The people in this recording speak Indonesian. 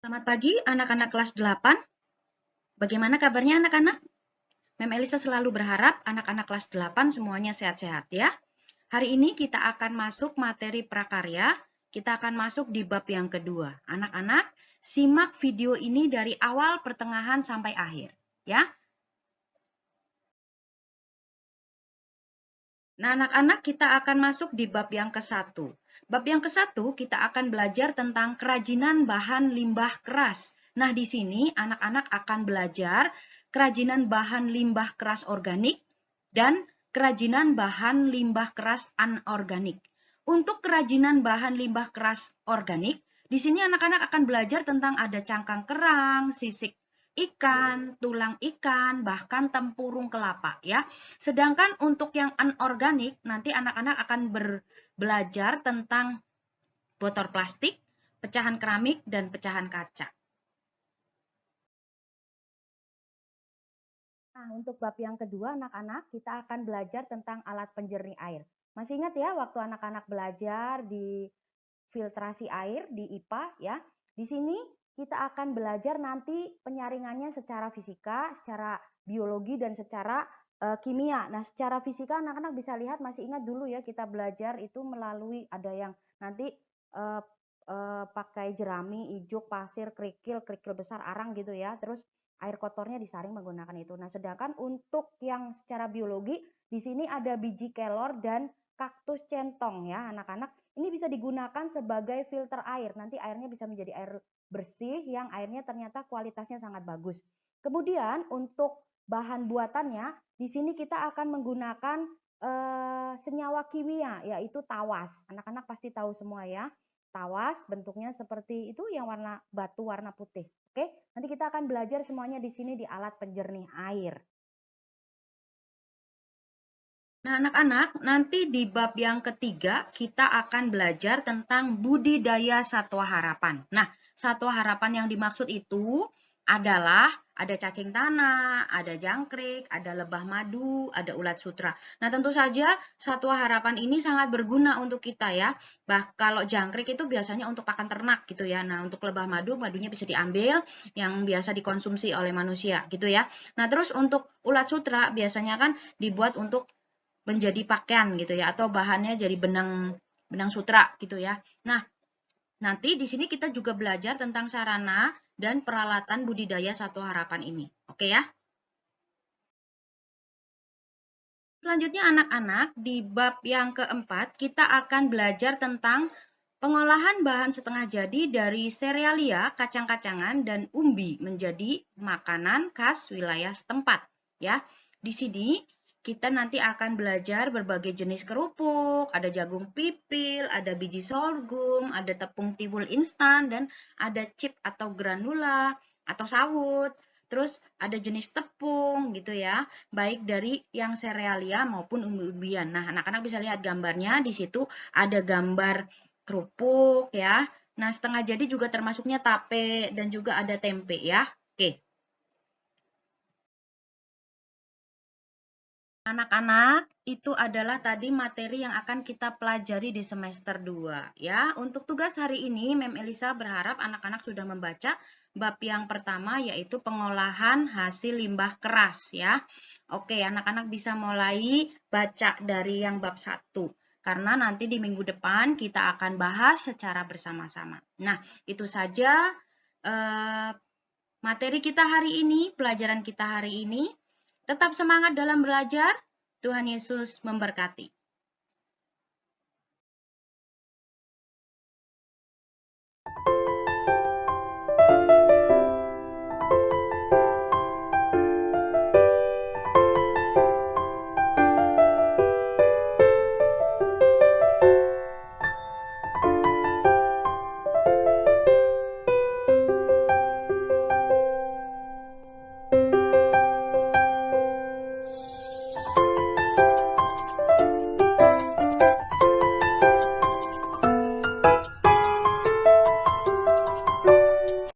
Selamat pagi anak-anak kelas 8. Bagaimana kabarnya anak-anak? Mem Elisa selalu berharap anak-anak kelas 8 semuanya sehat-sehat ya. Hari ini kita akan masuk materi prakarya. Kita akan masuk di bab yang kedua. Anak-anak, simak video ini dari awal, pertengahan, sampai akhir. Ya. Nah, anak-anak, kita akan masuk di bab yang ke-1. Bab yang ke-1 kita akan belajar tentang kerajinan bahan limbah keras. Nah, di sini anak-anak akan belajar kerajinan bahan limbah keras organik dan kerajinan bahan limbah keras anorganik. Untuk kerajinan bahan limbah keras organik, di sini anak-anak akan belajar tentang ada cangkang kerang, sisik ikan, tulang ikan, bahkan tempurung kelapa ya. Sedangkan untuk yang anorganik nanti anak-anak akan belajar tentang botol plastik, pecahan keramik dan pecahan kaca. Nah, untuk bab yang kedua anak-anak kita akan belajar tentang alat penjernih air. Masih ingat ya waktu anak-anak belajar di filtrasi air di IPA ya. Di sini kita akan belajar nanti penyaringannya secara fisika, secara biologi dan secara kimia. Nah, secara fisika anak-anak bisa lihat masih ingat dulu ya kita belajar itu melalui ada yang nanti pakai jerami, ijuk, pasir, kerikil besar, arang gitu ya. Terus air kotornya disaring menggunakan itu. Nah, sedangkan untuk yang secara biologi di sini ada biji kelor dan kaktus centong ya, anak-anak. Ini bisa digunakan sebagai filter air. Nanti airnya bisa menjadi air bersih yang airnya ternyata kualitasnya sangat bagus. Kemudian untuk bahan buatannya, di sini kita akan menggunakan senyawa kimia yaitu tawas. Anak-anak pasti tahu semua ya. Tawas bentuknya seperti itu yang warna batu warna putih. Oke, nanti kita akan belajar semuanya di sini di alat penjernih air. Nah, anak-anak, nanti di bab yang ketiga kita akan belajar tentang budidaya satwa harapan. Nah, satwa harapan yang dimaksud itu adalah ada cacing tanah, ada jangkrik, ada lebah madu, ada ulat sutra. Nah, tentu saja satwa harapan ini sangat berguna untuk kita ya. Kalau jangkrik itu biasanya untuk pakan ternak gitu ya. Nah, untuk lebah madu, madunya bisa diambil yang biasa dikonsumsi oleh manusia gitu ya. Nah, terus untuk ulat sutra biasanya kan dibuat untuk menjadi pakaian gitu ya atau bahannya jadi benang sutra gitu ya. Nah, nanti di sini kita juga belajar tentang sarana dan peralatan budidaya satwa harapan ini. Oke ya? Selanjutnya anak-anak di bab yang keempat kita akan belajar tentang pengolahan bahan setengah jadi dari serealia, kacang-kacangan dan umbi menjadi makanan khas wilayah setempat ya. Di sini kita nanti akan belajar berbagai jenis kerupuk, ada jagung pipil, ada biji sorghum, ada tepung tiwul instan dan ada chip atau granula atau sawut. Terus ada jenis tepung gitu ya, baik dari yang serealia maupun umbi-umbian. Nah, anak-anak bisa lihat gambarnya di situ ada gambar kerupuk ya. Nah, setengah jadi juga termasuknya tape dan juga ada tempe ya. Oke. Anak-anak, itu adalah tadi materi yang akan kita pelajari di semester 2 ya. Untuk tugas hari ini, Mem Elisa berharap anak-anak sudah membaca bab yang pertama yaitu pengolahan hasil limbah keras ya. Oke, anak-anak bisa mulai baca dari yang bab 1. Karena nanti di minggu depan kita akan bahas secara bersama-sama. Nah, itu saja materi kita hari ini, pelajaran kita hari ini. Tetap semangat dalam belajar. Tuhan Yesus memberkati.